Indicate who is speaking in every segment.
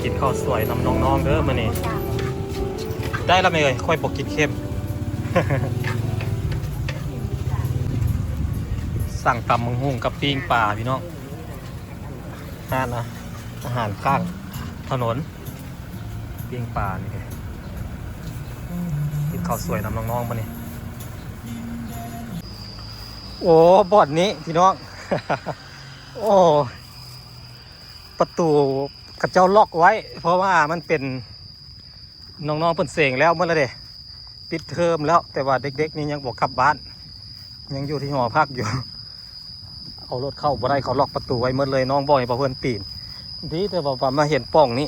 Speaker 1: กินข้าวสวยน้ำน้องๆเด้อมื้อนี้ได้แล้วไหมเอ่ยค่อยบอกกินเค็ม สั่งตำมังหุงกับปิ้งปลาพี่น้องอาหารข้างถนนปิ้งปลานี่กินข้าวสวยน้ำน้องๆมื้อนี้โอ้บ่อนนี้พี่น้อง โอ้ประตูกระเจ้าล็อกไว้ เพราะว่ามันเป็นน้องๆเพิ่นเสงแล้วเมื่อไรเด้ปิดเทอมแล้วแต่ว่าเด็กๆนี่ยังบอกกลับบ้านยังอยู่ที่หอพักอยู่เอารถเข้าบ่ได้เขาล็อกประตูไว้เมื่อเลยน้องบอกให้เพื่อนปีนดีแต่ว่ามาเห็นป้องนี้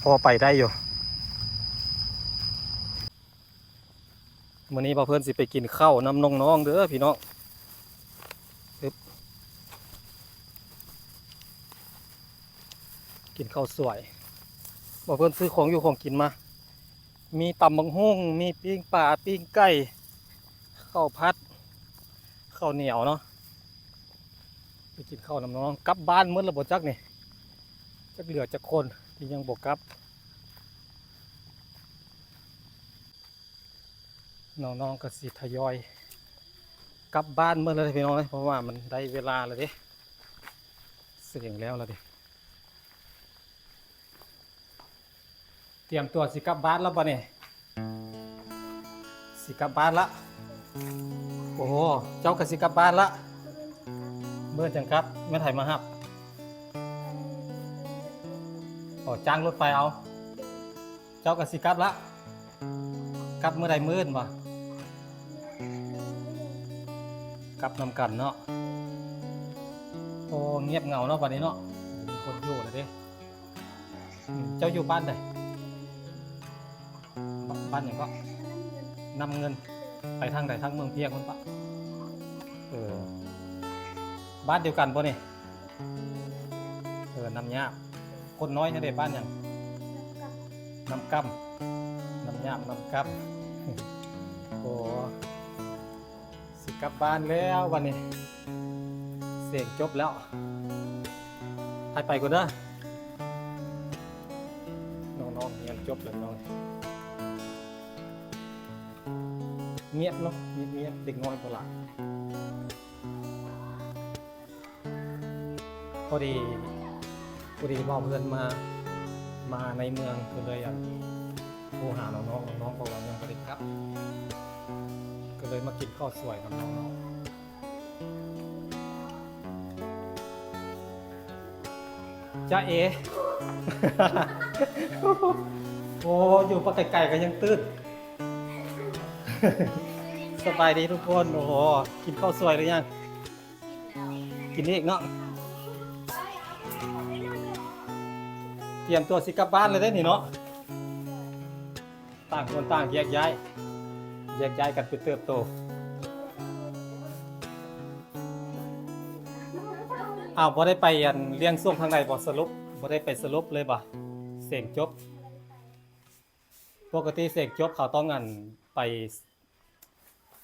Speaker 1: พอไปได้อยู่วันนี้เพื่อนสิไปกินข้าวน้ำน้องๆเด้อพี่น้องกินข้าวสวยบอกเพื่อนซื้อของอยู่ของกินมามีตำบักหุ่งมีปิ้งปลาปิ้งไก่ข้าวพัดข้าวเหนียวเนาะไปกินข้าวน้ำน้องกลับบ้านเมื่อระบบจักนี่จักเหลือจักคนที่ยังบอกกลับน้องๆก็สิทยอยกลับบ้านเมื่อไรพี่น้องเลยเพราะว่ามันได้เวลาแล้วเด้เสียงแล้วดิเตรียมตัวสิกลับบ้านแล้วป่ะเนี่ยสิกลับบ้านละโอ้เจ้าก็สิกลับบ้านละเมื่อจังครับแม่ไถมาครับจ้างรถไฟเอาเจ้าก็สิกลับละกลับเมื่อใดมื้อบ่กลับนำกันเนาะโอ้เงียบเหงาเนาะวันนี้เนาะมีคนอยู่เลยเด้เจ้าอยู่บ้านไหนบ้านอย่างก็นำเงินไปทางไหนทางเมืองเพียงคนปะบ้านเดียวกันป่ะนี่นำยาคนน้อยนะเด็กบ้านอย่างนำกำนำยาบนำกำโอ้สิกลับบ้านแล้ววันนี้เสียงจบแล้วไปก่อนนะน้องๆเรียนจบแล้วน้องเงียบเนาะเงียบเด็กน้อยตัวหลังพอดีว่าเพื่อนมาในเมืองก็เลยโทรหาน้องบอกว่ายังไม่ได้กลับก็เลยมากินข้าวสวยกับน้องจ้าเอ โอ้อยู่ปะไก่ๆก็ยังตื่น สบายดีทุกคนโอ้โหกินข้าวสวยหรือยังกินนี่อีกเนาะเตรียมตัวสิกลับบ้านเลยได้หนิเนาะต่างคนต่างแยกย้ายกันไปเติบโตบ่ได้ไปเลี้ยงส่งทางไหนบ่สรุปบ่ได้ไปสรุปเลยบ่เสียงจบปกติเสียงจบเขาต้องไ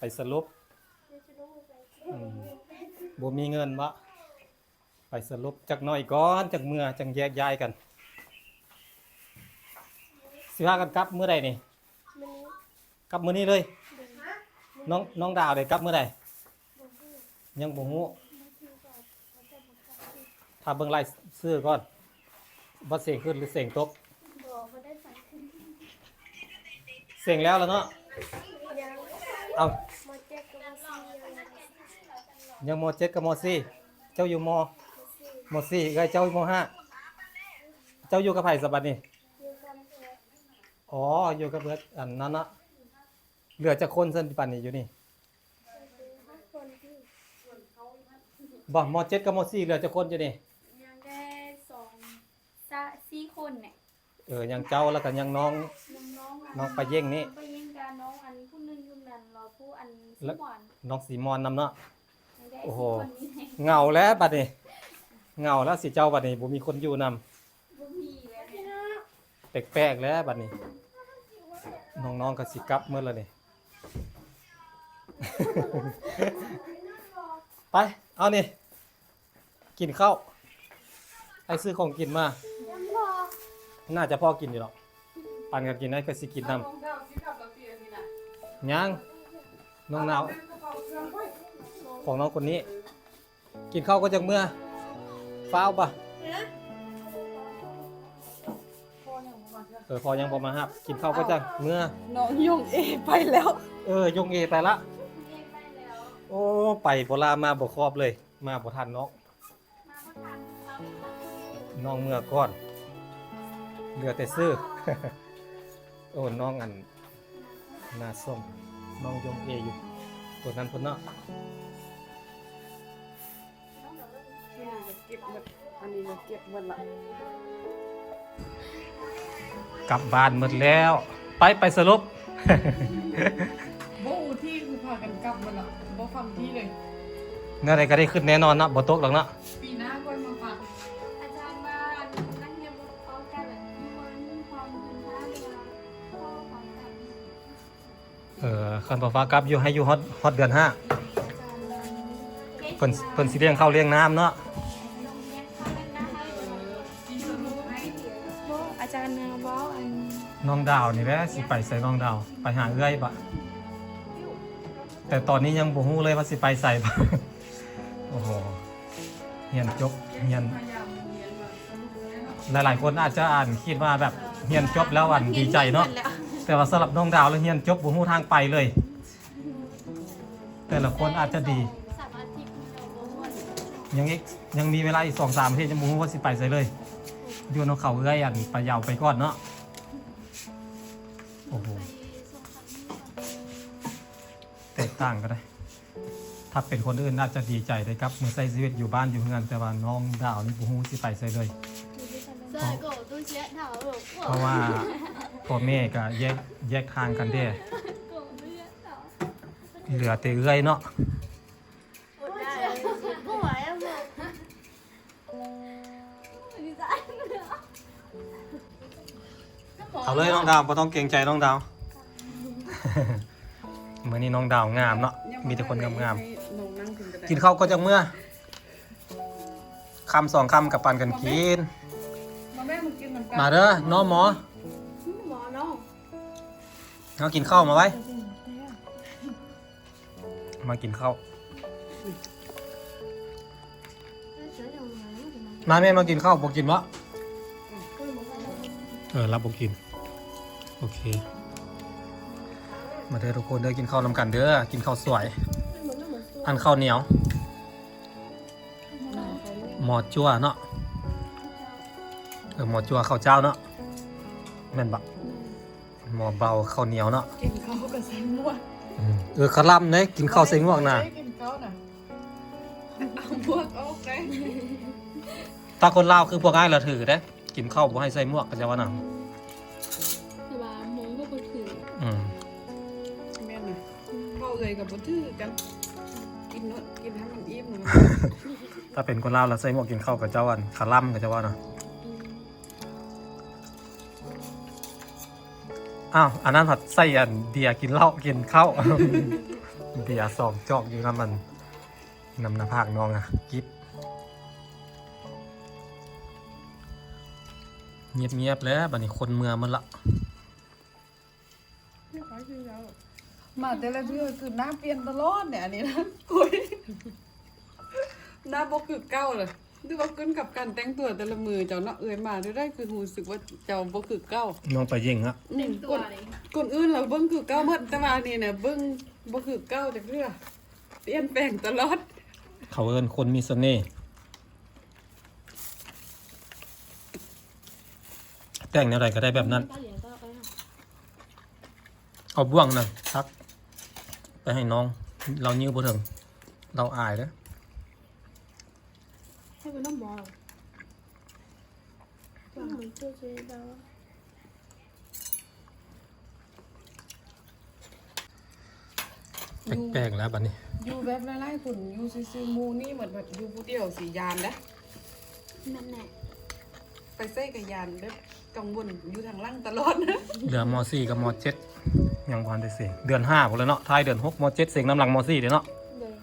Speaker 1: ปสรุปบ่มีเงินวะไปสรุปจักหน่อยก่อนจักเมื่อจังแยกย้ายกันสิพากันกลับเมื่อใดนี่กลับมื้อนี้เลยน้องดาวได้กลับเมื่อใดยังบ่ฮู้ถ้าเบิ่งรายชื่อก่อนว่าเสียงขึ้นหรือเสียงตกเสียงแล้วเนาะเอายังม.7 กับม.4เจ้าอยู่ม.4 เจ้าอยู่ม.5เจ้าอยู่กับไผสบัดนี่อ๋ออยู่กับเบิดอันนั้นเนาะเหลือจักคนซั่นปันนี้อยู่นี่บ่ม.7 กับม.4เหลือจักคนอยู่นี่
Speaker 2: ยังได้4 คนเนี่ย
Speaker 1: ยังเจ้าแล้วก็ยังน้องไปเย่งนี่
Speaker 2: ไปเย่งกับน้องอันผู้นึงอยู่นั่นรอผู้อันสีมอน
Speaker 1: น้องสีมอนนำเนาะโอ้โหเหงาแล้วบัดนี้เหงาแล้วสิเจ้าบัดนี้บ่มีคนอยู่นำ
Speaker 2: บ่มีแล้ว
Speaker 1: แปลกๆแล้วบัดนี้น้องๆก็สิกลับเมื่อแล้วนี่ ไปเอานี่กินข้าวไอ้ซื้อของกินมา น่าจะพอกินอยู่หรอกปันกันกินได้ก็สิกินน้ำยังน้องหนาวของน้องคนนี้ กินข้าวก็จังเมื่อฟ้าวปะพอยังพอมาครับกินข้าวก็จังเมื่อ
Speaker 3: น้องยงเอไปแล้ว
Speaker 1: ยงเอไปละโอ้ไปโบราณมาบ่ครอบเลย มาบ่ทันน้องน้องเมื่อก่อนเหลือแต่ซื้อ โอ้น้องอันหน้าส้มน้องยงเออยู่ตัวนั้นพุ่นเนาะ
Speaker 3: เก็บหมดอันนี้เก็บหมดละ
Speaker 1: กลับบ้านหมดแล้ว ไปสรุป
Speaker 3: โบ้ที่คือพากันกลับหมดละโบ้ฟังที่เลย
Speaker 1: เนื้ออะไรก็ได้ขึ้นแน่นอนเนาะบ่ตกหรอกเนาะ
Speaker 3: ปีหน้าค่อยมาฟัง
Speaker 2: อาจารย์มานั่งเรียนบนโต๊ะกันแบบมีวันความเงินนะเวลาพ่อของกัน
Speaker 1: คันบ่ฟ้ากลับอยู่ให้อยู่ฮอดเดือน5
Speaker 2: อาจารย์
Speaker 1: เพิ่นสิเลี้ยงข้าวเลี้ยงน้ำเนาะ
Speaker 2: โรงเรียนเขาเล่นนะให้
Speaker 3: ที่สรุปให้
Speaker 2: โบ้อาจารย์เนอร์บอกอัน
Speaker 1: น้องดาวนี่แหละสิไปใส่น้องดาวไปหาเอื้อยบะแต่ตอนนี้ยังบ่ฮู้เลยว่าสิไปใส่บะ โอ้โหเรียนจบเรียน
Speaker 3: พยายามเรียนมาสรุปแล้ว
Speaker 1: หลายๆคนอาจจะอ่านคิดว่าแบบเรียนจบแล้วอันดีใจเนาะแต่ว่าสำหรับน้องดาวแล้วเรียนจบบ่ฮู้ทางไปเลย แต่ละคนอาจจะดี
Speaker 2: สามอาทิตย์เราโบ้หมด
Speaker 1: ยังมีเวลาอีก 2-3 อาทิตย์จะบ่ฮู้ว่าสิไปใส่เลยอยู่นกเขาเอื้อยอันไปยาวไปก่อนเนาะโอ้โห แตกต่างกันได้ ถ้าเป็นคนอื่นน่าจะดีใจเลยครับมือใส่ชีวิตอยู่บ้านอยู่เงินแต่ว่าน้องดาวนี่บูฮูสิไปใส่เลย
Speaker 2: ใช่ก็ตู้เช็ดเท้าหรอก
Speaker 1: เพราะว่าพ่อแม่ก็แยกทางกันเด้
Speaker 2: กูเลือดเท้า
Speaker 1: เหลือแต่เอื้อยเนาะ
Speaker 2: อดได้กูไหวอ่ะบอกดีใจ
Speaker 1: เอาเลยน้องดาวไม่ต้องเกรงใจน้องดาว เมื่อนี้น้องดาวงามเนาะมีแต่คนงาม
Speaker 3: น้องนั่งกินกระ
Speaker 1: ๆกินข้าวก็จะเมื่อคำ2 คำกับปันกันกิน
Speaker 3: มาแม่มึงกินเหมือนกัน
Speaker 1: มาเด้อน้องหมอ
Speaker 2: หมอน้อง
Speaker 1: เอากินข้าวมาไว้ มากินข้าวมาแม่มากินข้าวบอกกินวะรับบอกกินโอเคมาเด้อทุกคนเด้อกินข้าวนำกันเด้อกินข้าวสวย อันข้าวเหนียวหมอจั่วเนาะหมอจั่วข้าวเจ้าเนาะแม่นบักหมอเบาข้าวเหนียวเนาะ
Speaker 3: กินข้าวกับใส่หมวก
Speaker 1: ขลับเนยกินข้าวเซ็งง่วงนะ
Speaker 3: กินข้าวน่ะเอาหมวกออกเลย
Speaker 1: ถ้าคนลาวคือพวกง่ายเราถือได้กินข้าวบ่ให้ใส่หมวกก็จะว่าหนัง
Speaker 2: แต่ว่ามงก็บ่ถือ
Speaker 3: แม่น่ะข้าวเลยกับบ่ถือกันกินเนาะกินให้มันอิ่มเลย
Speaker 1: ถ้าเป็นคนลาวเราใส่หมวกกินข้าวกับเจ้าอันขลับก็จะว่านะอ้าวอันนั้นผัดใส่อันเบียร์กินเหล้ากินข้าว เบียร์2 จอกอยู่น้ำมันนำหน้าผากน้องอะกิ๊บเงียบๆแล้วบัดนี้คนเมืองมันละ
Speaker 3: มาแต่ละเทื่อคือหน้าเปลี่ยนตลอดเนี่ยอันนี้นะคุยหน้าบ่คือเก่าเลยดูว่าขึ้นกับการแต่งตัวแต่ละมือเจ้าเนาะเอ้ยมาได้คือรู้สึกว่าเจ้าบ่คือเก่า
Speaker 1: น้องไปยิงฮะ
Speaker 3: คนคนอื่นเราเบิ่งคือเก่าหมดแต่ว่าอันนี้เนี่ยเบิ่งบ่คือเก่าจักเทื่อเปลี่ยนแปลงตลอด
Speaker 1: เขาเอินคนมีเสน่ห์แต่งแนวใดก็ได้แบบนั้น เอาบ่วงนะซัก ไปให้น้อง เรานิ้วบ่ถึงเราอายเด้อ
Speaker 2: ให้เป็นน้องหมอก็เหมือนตู้เช็ดเท้า
Speaker 1: แปลกๆแล้วบัดนี้
Speaker 3: อยู่แบบหลายๆคนอยู่ซื่อๆหมู่นี่เหมือนแบบอยู่ผู้เดียวสิยานนะ
Speaker 2: นั่นแหละ
Speaker 3: ไปใส่กับยานแบบกังวลอยู่ทางล่างตลอดนะ
Speaker 1: เหลือม .4 กับม .7 ยังบ่ทันได้เสียงเดือน5พุ่นแล้วเนาะท้ายเดือน6ม .7 เสียงน้ำหลังม .4 เด้เนาะ
Speaker 2: เลย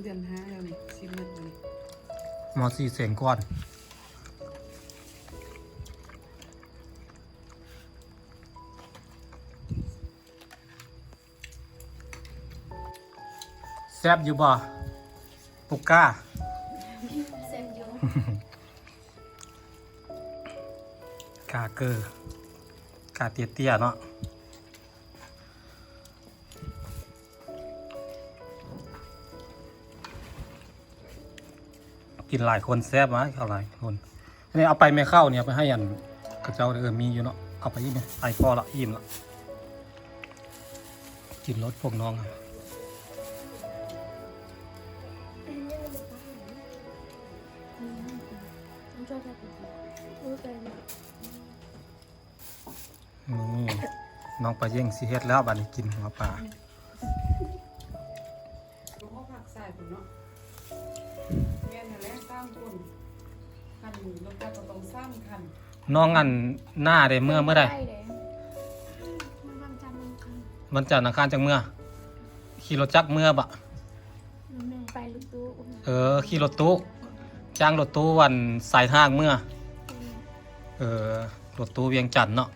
Speaker 3: เดือน5แล้วนี่10มื้อนี่
Speaker 1: ม .4 เสียงก่อน แซ่บอยู่บ่ปุกก้า
Speaker 2: เซมยู
Speaker 1: กาเกอร์กาเตี้ยๆเนาะกินหลายคนแซ่บไหมเอาหลายคนอันนี้เอาไปไม่เข้าเนี่ยไปให้อันกระเจ้ามีอยู่เนาะเอาไปยี่เนี่ยไอพอละอิ่มละกินรสพวกน้องอะนี่น้องปลาเย่งสิเฮ็ดแล้วบัดนี้กินหัวปลา
Speaker 3: ลูกเอาผักใส่ผมเนาะแม่นแหละสร้างคนคันลูกก็ต้องสร้างคัน
Speaker 1: น้องอันหน้าได้เมื่อใด
Speaker 2: มันจำมันคัน
Speaker 1: วันจันทร์อังคารจังเมื่อขี่รถจักรเมื่อบะ
Speaker 2: มันไปลูกตู้
Speaker 1: ขี่รถตู้จ้างรถตู้วันสายทางเมื่อรถตู้เวียงจันทน์เนาะ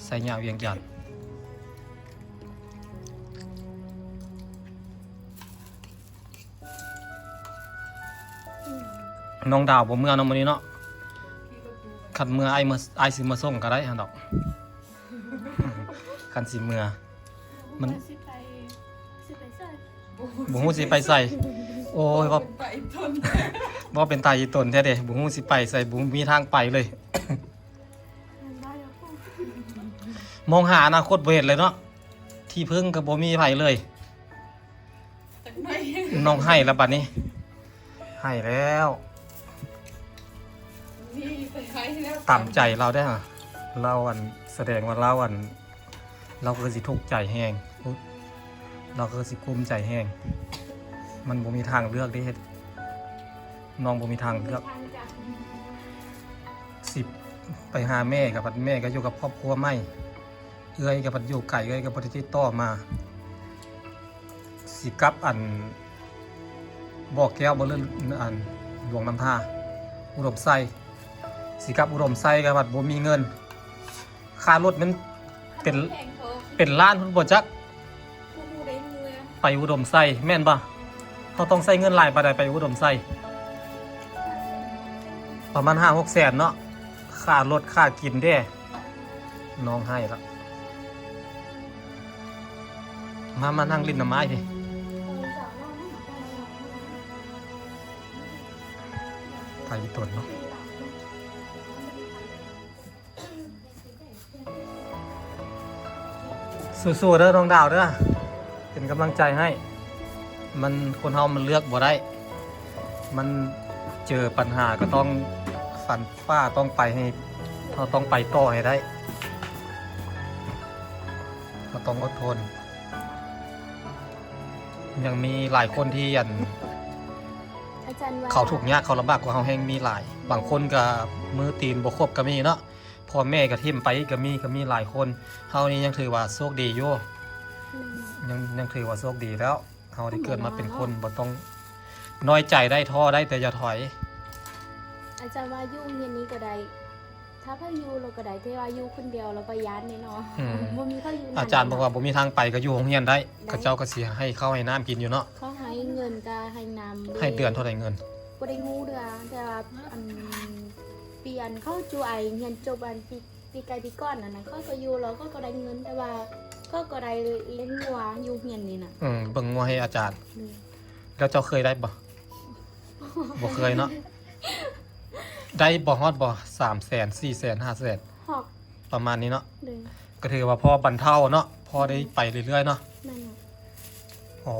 Speaker 1: สายยาวเวียงจันทน์น้องดาวบ่เมื่อน้องมื้อนี้เนาะคันเมื่อไอสิมาส่งก็ได้หั่นดอก คันสิเมื่อ มัน
Speaker 2: สิไปใส่
Speaker 1: บ่ฮู้สิไปใส่ โอ้ยว่า
Speaker 3: ไปทน
Speaker 1: บ่เป็นตายอีตนแท้เด้บ่ฮู้สิไปใส่บ่มีทางไปเลย
Speaker 2: มันได้แล้วก็
Speaker 1: มองหาอนาคตบ่เห็นเลยเนาะที่พึ่งก็บ่มีไผเลย
Speaker 3: จากไหน
Speaker 1: น้องให้แล้วบัดนี้ ให้แล้ว
Speaker 3: นี่ไปใช้แล้ว
Speaker 1: ตามใจเราได้อเราอันแสดงว่าเราอัน เราก็สิทุกข์ใจแฮงอุ๊ยเราก็สิกุ้มใจแฮงมันบ่มีทางเลือกเด้เฮ็ดน้องบ่มีทางเลือก
Speaker 2: ทางจาก
Speaker 1: สิไปหาแม่กับบัดแม่ก็อยู่กับครอบครัวไม่เอื้อยกับบัดอยู่ไก่เอื้อยกับบัดที่ต่อมาสิกลับอันบอกแก้วบ่เลื่อนอันหลวงน้ำท่าอุดมไส้สิกลับอุดมไส้กับบัดบ่มีเงินค่ารถมันเป็น
Speaker 2: แข่งเขา
Speaker 1: เป็นล้านพุ่นบ่จัก
Speaker 2: ผู้ได้เมือ
Speaker 1: ไปอุดมไส้แม่นบ่เขาต้องใช้เงินหลายปานใดไปอุดมไส้ประมาณ 5-6 แสนเนาะค่ารถค่ากินเด้น้องให้ละมานั่งลิ้นน้ำไม้พี่ไทยตนเนาะสู้ๆเด้อน้องดาวเด้อเป็นกำลังใจให้ มันคนเฮามันเลือกบ่ได้ มันเจอปัญหาก็ต้องฟันฟ้าต้องไปให้เราต้องไปต่อให้ได้เราต้องอดทน ยังมีหลายคนที่ยัน
Speaker 2: อาจารย์ว่า
Speaker 1: เขาถูกข์ยากเขาลำบากกว่าเขาแห้งมีหลาย บางคนก็มือตีนบ่ครบก็มีเนาะพ่อแม่ก็ทิ่มไปก็มีหลายคนเฮานี่ยังถือว่าโชคดีอยู่ยังถือว่าโชคดีแล้วเฮาได้เกิดมาเป็นคนบ่ต้องน้อยใจได้ท้อได้แต่อย่าถอย
Speaker 2: อาจารย์ว่ายุ่งเย็นนี้ก็ได้ถ้าพายุเราก็ได้ที่ว่าอยู่คนเดียวเราก็ย้านแน่นอน
Speaker 1: อืม
Speaker 2: บ่มีเขาอยู่
Speaker 1: อาจารย์บอกว่าบ่มีทางไปก็อยู่โรงเรียนได้ก็เจ้าก็สิให้ข้าวให้น้ำกินอยู่เนาะ
Speaker 2: เขาให้เงินก็ให้นำ
Speaker 1: ให้เดือนเท่าไหร่เงิน
Speaker 2: บ่ได้งูเดือนแต่ว่าอันเปลี่ยนเข้าจูไอเงินจบอันปีไกลปีก้อนนั่นน่ะเขาก็อยู่แล้วก็ได้เงินแต่ว่าก็ได้เล่นงัวอยู่เฮียนนี่น่ะ
Speaker 1: เบิ่งงัวให้อาจารย์
Speaker 2: อืม
Speaker 1: แล้วเจ้าเคยได้บ่ บ่เคยเนาะ ได้บ่ฮอดบ่300,000 400,000 500,000
Speaker 2: หอก
Speaker 1: ประมาณนี้เนาะ
Speaker 2: เลย
Speaker 1: ก็ถือว่าพอบรรเทาเนาะ พอได้ไปเรื่อยๆเนาะ
Speaker 2: นั่นน่ะ
Speaker 1: อ๋อ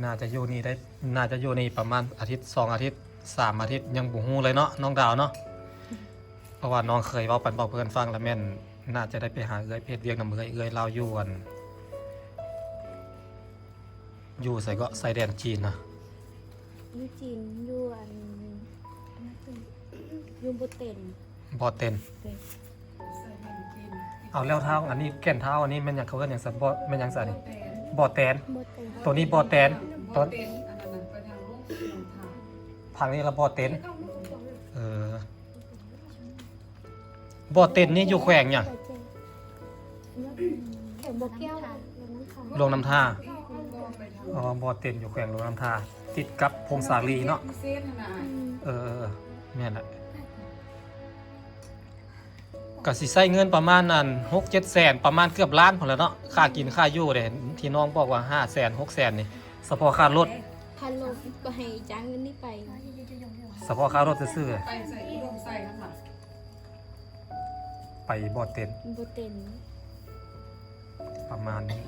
Speaker 1: น่าจะอยู่นี่ได้ น่าจะอยู่นี่ประมาณอาทิตย์2อาทิตย์3อาทิตย์ยังบ่ฮู้เลยเนาะน้องดาวเนาะ เพราะว่าน้องเคยเว้าปันเว้าเพื่อนฟังแล้วแม่นน่าจะได้ไปหาเอื้อยเพชรเวียงน้ำเอื้อยเราอยู่อันอยู่ใส่ก็ใส่แดนจีนนะ
Speaker 2: อยู่จีนอยู่อันนั้นเป็นอยู่บ่เต็น
Speaker 1: บ่เต็น
Speaker 2: เลย
Speaker 3: ใส่แผ่นกิน
Speaker 1: เอาแล้วเท้าอันนี้แก่นเท้าอันนี้แม่นหยังเขาเอิ้นหยังซะบ่แม่นหยังซะนี่
Speaker 3: แต่
Speaker 1: บ่แตน
Speaker 2: บ่เต็น
Speaker 1: ตัวนี้บ่แตน
Speaker 3: บ่เต็นอันนั้นไปทางลูกลงทาง
Speaker 1: ทางนี้ละบ่เต็นเออบ่เต็นนี่อยู่แขวงหยัง
Speaker 2: แข่งโบแก้วลงน้ำทาง
Speaker 1: ลงน้ำท่าอ๋อบ่อเต้นอยู่แขวงลงน้ำท่าติดกับพงศาลีเนาะ
Speaker 3: เส้นน่ะนะ
Speaker 1: เออแม่นแหละก็สิใช้เงินประมาณนั้น6-7 แสนประมาณเกือบล้านพอแล้วเนาะค่ากินค่าอยู่เด้ที่น้องบอกว่า5 แสน6 แสนนี่เฉพาะค่ารถ
Speaker 2: พันโลก็ให้จ้างเงินนี่ไป
Speaker 1: เฉพาะค่ารถซื่อ
Speaker 3: ไปใส่อุดมใส่ทั้งหมด
Speaker 1: ๆไปบ่อเต้น
Speaker 2: โบเต็น
Speaker 1: ประมาณนี้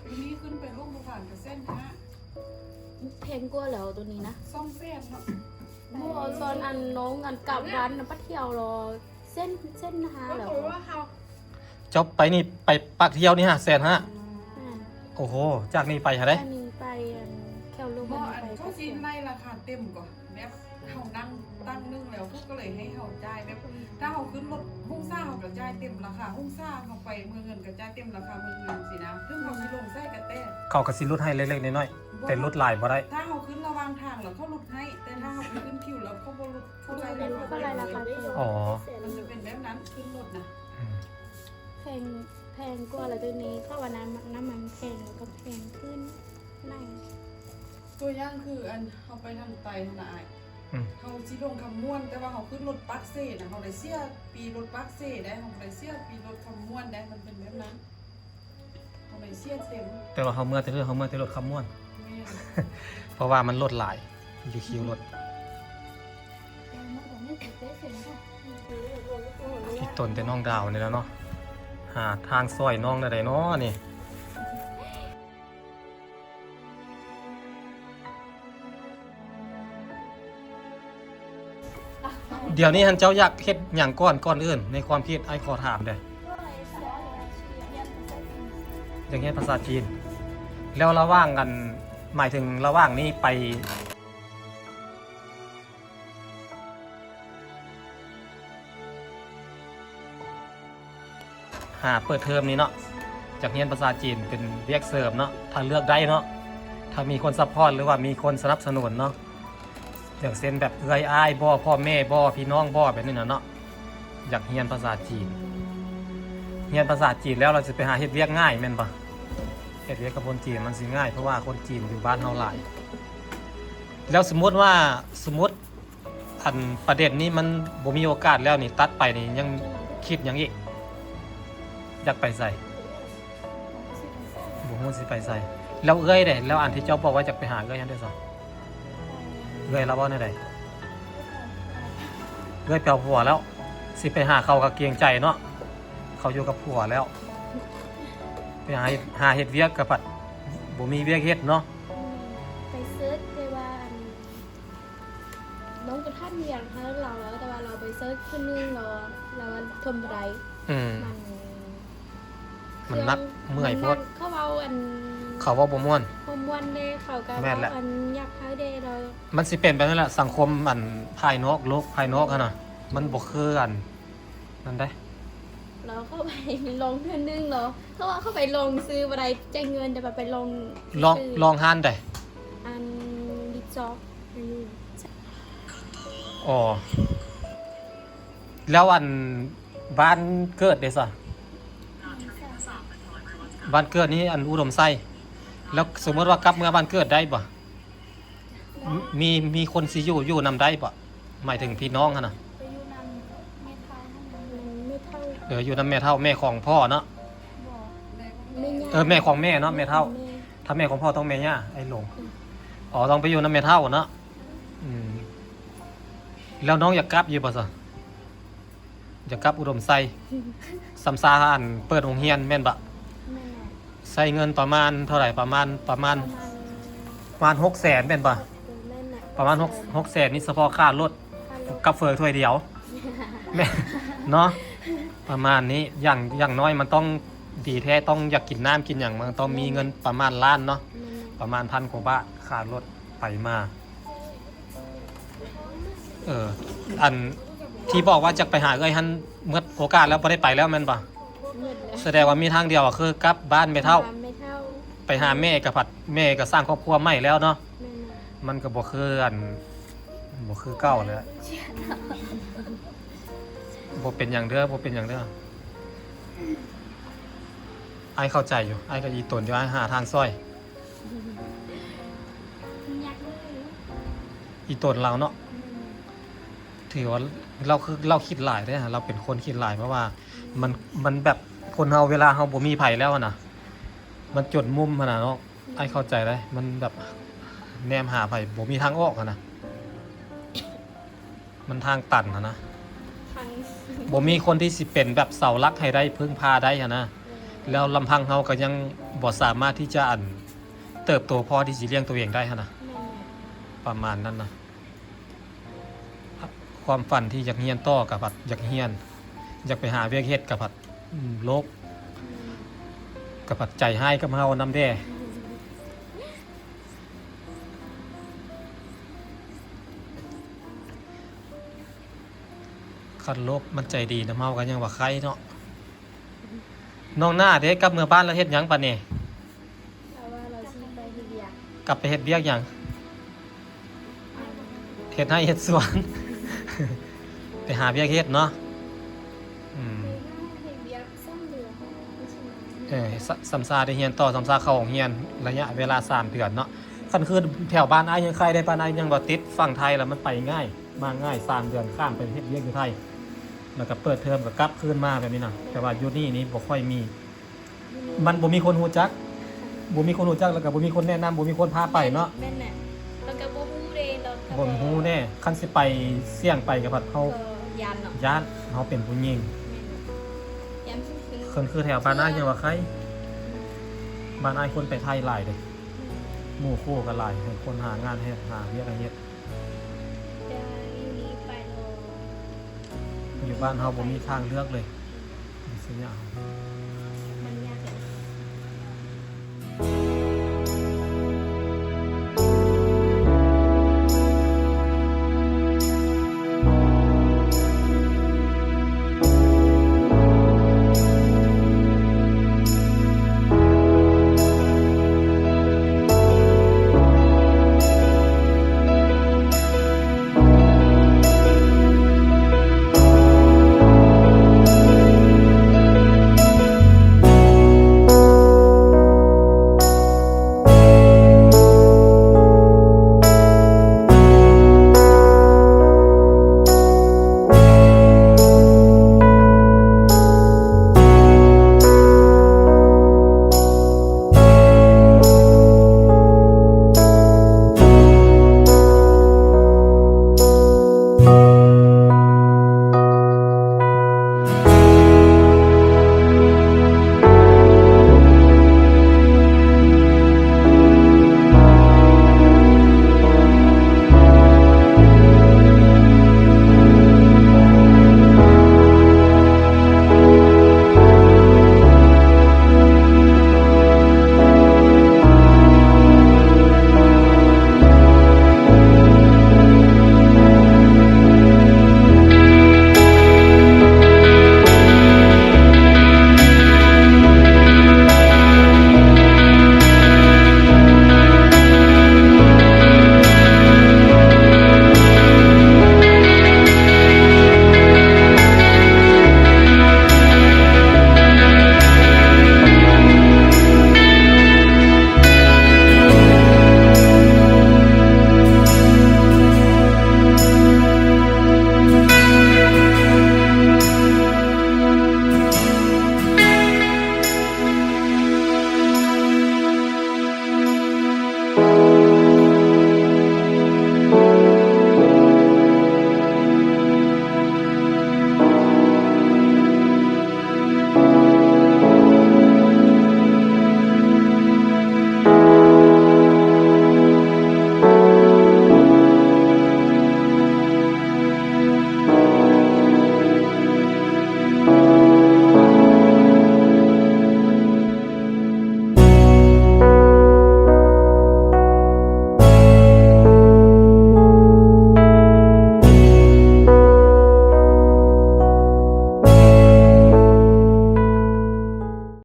Speaker 3: ทีนี้ขึ้นไปลงผ่านกับเส้นนะ
Speaker 2: แพงกว่าแล้วตัวนี้นะ
Speaker 3: ซ่อมเส้นเนาะ
Speaker 2: เมื่อตอนอันน้องอันกลับร้านน่ะป้าเที่ยวรอเส้นนะคะแล้ว
Speaker 1: เจ้าไปนี่ไปปักเที่ยวนี่5 แสนฮะ
Speaker 2: อ่า
Speaker 1: โอ้โหจากนี้ไปหาได้
Speaker 2: อันนี้ไปอันแควลูก
Speaker 3: บ่
Speaker 2: อัน
Speaker 3: อัน
Speaker 2: นี้ไป
Speaker 3: เขาซีนในราคาเต็มก่อนแบบเขานั่งตั้งนึงแล้วก็เลยให้เขาจ่ายแบบถ้าเขาขึ้นรถหุ้งซ่าเขาก็จ่ายเต็มราคาหุ้งซ่าเขาไปเมืองเงินก็จ่ายเต็มราคาเมืองเงินสินะถึงเขาสิลงใส่กระแต
Speaker 1: เขาก็สิลดให้เล็กๆน้อยๆแต่ลดหลายบ่ได้
Speaker 3: ถ้าเขาขึ้นระหวางทางแล้วเขาลดให้ แต่ถ้าเขาไปขึ้นคิวแล้วเขาบ่ลดเขาไล่
Speaker 2: ก็ไรราคาแพง
Speaker 1: อ๋อ
Speaker 3: มันจะเป็นแบบนั้นขึ้นรถนะ
Speaker 1: อืม
Speaker 2: แพงกว่าแล้วตัวนี้เข้าว่าน้ำมันแพงแล้วก็แพงขึ้นไม่
Speaker 3: ตัวอย่างคืออันเขาไปทางไตทางไหน
Speaker 1: อืม
Speaker 3: เขาสิลงคำม่วน แต่ว่าเขาขึ้นรถปักเซ่นะเขาได้เสียปีรถปักเซ่ได้เขาได้เสียปีรถคำม่วนได้มันเป็นแบบนั้นเขาได้เสียเต็ม
Speaker 1: แต่ว่าเขาเมื่อแต่เรื่องเขาเมื่อแต่รถคำม่วน
Speaker 3: แม่
Speaker 1: เพราะว่ามันลดหลายอยู่คิวรถพี่ตนแต่น้องดาวนี่แล้วเนาะหาทางซอยน้องได้เนาะนี่เดี๋ยวนี้ฮันเจ้าอยากเฮ็ดอย่างก่อนอื่นในความคิดไอ้ขอถามเด้ออย่างเงี้ยภาษาจีน แล้วระหว่างกันหมายถึงระหว่างนี้ไปหาเปิดเทอมนี้เนาะจากเรียนภาษาจีนเป็นเรียกเสริมเนาะถ้าเลือกได้เนาะถ้ามีคนซัพพอร์ตหรือว่ามีคนสนับสนุนเนาะอย่างเช่นแบบเอื้อยอ้ายบ่พ่อแม่บ่พี่น้องบ่แบบนี้เนาะอยากเรียนภาษาจีนเรียนภาษาจีนแล้วเราจะไปหาเฮ็ดเวียกง่ายแม่นปะเฮ็ดเวียกกับคนจีนมันสิง่ายเพราะว่าคนจีนอยู่บ้านเฮาหลายแล้วสมมติอันประเด็นนี้มันบ่มีโอกาสแล้วนี่ตัดไปนี่ยังคิดหยังอีกอยากไปใส่บ่ฮู้สิไปใส่แล้วเอ้ยเด้แล้วอันที่เจ้าบอกว่าจะไปหาเอ้ยยังได้ซะเอ้ยแล้วบ่ได้ใดเอ้ยเปล่าผัวแล้วสิไปหาเขาก็เกรงใจเนาะเขาอยู่กับผัวแล้วไปหาเฮ็ดเวียกก็ปัดบ่มีเวียกเฮ็ดเนาะ
Speaker 2: ไปเซิร์ชเลยว่าน้องจะท่านเรียนให้เราแล้วแต่ว่าเราไปเซิร์ชขึ้นนึงเราทนไร
Speaker 1: อืม
Speaker 2: มัน
Speaker 1: นักเมื่อยโพด
Speaker 2: เขาเอาอัน
Speaker 1: เขาว่าบ่ม่วน
Speaker 2: โฮมวันเดย์เขาก็
Speaker 1: แม่นแหละ
Speaker 2: เอาอันอยากให้เดย์เรา
Speaker 1: มันสิเป็นแบบนั้นแหละสังคมอันภายนอกโลกภายนอกอะนะมันบ่คืออันนั่นได้
Speaker 2: เราเข้าไปลงเพื่อนนึงเหรอเขาว่าเข้าไปลงซื้ออะไรใจายเงินแต่แบบไปลง
Speaker 1: ลอง
Speaker 2: ซื้
Speaker 1: ลองห้านได้
Speaker 2: อันดิจ็อกอันนี้
Speaker 1: อ๋อแล้วอันบ้านเกิดเด้ซะบ้านเกิดนี้อันอุดมไส้แล้วสมมติว่ากลับเมื่อบ้านเกิดได้บ่มีคนสิอยู่นำได้บ่หมายถึงพี่น้องหั่นน่ะ
Speaker 2: ไปอยู่นำไม่เท่าไม่เท่า
Speaker 1: อยู่นำแม่เฒ่าแม่ของพ่อเนาะ
Speaker 2: บอกไม่ยาก
Speaker 1: แม่ของแม่เนาะแม่เฒ่า ถ้าแม่ของพ่อต้องแม่ย่าไอ้หลงอ๋อต้องไปอยู่นำแม่เฒ่าเนาะอืมแล้วน้องอยากกลับอยู่บ่ซะอยากกลับอุดมไส้สำซาอันเปิดโรงเรียนแม่นบ่
Speaker 2: แม่
Speaker 1: ใช้เงินประมาณเท่าไหร่ประมาณ
Speaker 2: ประมาณ
Speaker 1: 6 แสนเป็นป่ะ
Speaker 2: แม่น่ะ
Speaker 1: ประมาณ6 แสนนี่เฉพาะค่ารถ
Speaker 2: ค่ารถ
Speaker 1: กับเฟอร์ถ้วยเดียวแม่เนาะประมาณนี้อย่างน้อยมันต้องดีแท้ต้องอยากกินน้ำกินอย่างมันต้องมีเงินประมาณล้านเนาะ
Speaker 2: แม่น่ะ
Speaker 1: ประมาณ1,000 กว่าบาทค่ารถไปมาอันที่บอกว่าจะไปหาเอ้ยฮันเมื่อโอกาสแล้วบ่ได้ไปแล้วแม่นป่ะ
Speaker 2: เงินแล้ว
Speaker 1: แสดงว่ามีทางเดียวอะคือกลับบ้านไม่เท่า
Speaker 2: ไม่เท่า
Speaker 1: ไปหาแม่กับผัดแม่ก็สร้างครอบครัวใหม่แล้วเนาะ
Speaker 2: แม่น่ะ
Speaker 1: มันก็บ่คืออันบ่คือเก่าเลยอะบ่เป็นอย่างเด้อบ่เป็นอย่างเด้อ ไอ้เข้าใจอยู่ไอ้ก็อีตนอยู่ไอ้หาทางซอย
Speaker 2: ยากเลย
Speaker 1: อีตนเราเนาะถือว่าเราคือเราคิดหลายเด้อเราเป็นคนคิดหลายเพราะว่ามันแบบคนเฮาเวลาเฮาบ่มีไผแล้วอะนะมันจดมุมขนาดเนาะไอ้เข้าใจเลยมันแบบแนมหาไผบ่มีทางออกอะนะมันทางตันอะนะ
Speaker 2: ทาง
Speaker 1: บ่มีคนที่สิเป็นแบบเสาหลักให้ได้พึ่งพาได้อะนะแล้วลำพังเฮาก็ยังบ่สามารถที่จะเติบโตพอที่สิเลี้ยงตัวเองได้อะนะ
Speaker 2: แม่
Speaker 1: ประมาณนั้นนะความฝันที่อยากเฮียนต่อกับผัดอยากเฮียน อยากไปหาเวียกเฮ็ดกับผัดโลกกับผัดใจให้กับเฮานำแด้คันโลกมันใจดีนำเฮากันยังว่าใครเนาะน้องหน้าเด้กลับเมื่อบ้านแล้วเฮ็ดหยังปะเนี่ย
Speaker 2: แต่ว่าเราชิไปที่เดียก
Speaker 1: กลับไปเฮ็ดเวียกหยังเฮ็ดให้เฮ็ดสวน ไปหาเวียกเฮ็ดเนาะอืม
Speaker 2: เฮ็ดเดียกซ่อมเรือไม่ใช่ไหม
Speaker 1: ซัมซาได้เฮียนต่อซัมซาเข้าของเฮียนระยะเวลา3 เดือนเนาะคันคือแถวบ้านอ้ายยังใครได้ปานอ้ายยังบ่ติดฝั่งไทยแล้วมันไปง่ายมาง่าย3 เดือนข้ามไปเฮ็ดเวียกอยู่ไทยแล้วก็เปิดเทอมก็กลับคืนมาแบบนี้นะแต่ว่าอยู่นี่บ่ค่อยมี มันบ่มีคนฮู้จักบ่มีคนฮู้จักแล้วก็บ่มีคนแนะนำบ่มีคนพาไปเนาะ
Speaker 2: แม่นน่ะเราก็บ่ฮู้เลยเราก็
Speaker 1: บ่ฮู้แน่คันสิไปเสี่ยงไปก็พัดเฮา
Speaker 2: ก็ยันเนาะ
Speaker 1: ย้านเฮาเป็นผู้หญิง
Speaker 2: แม่นยันคือ
Speaker 1: คนคือแถวบ้านอ้ายยังว่าใครบ้านอ้ายคนไปไทยหลายเด้หมู่คู่ก็หลายให้คนหางานเฮ็ดหาเวียกให้เฮ็ด
Speaker 2: จะอยู่นี่ไปโล
Speaker 1: อยู่บ้านเฮาบ่มีทางเลือกเลยสิเนี่ยเอา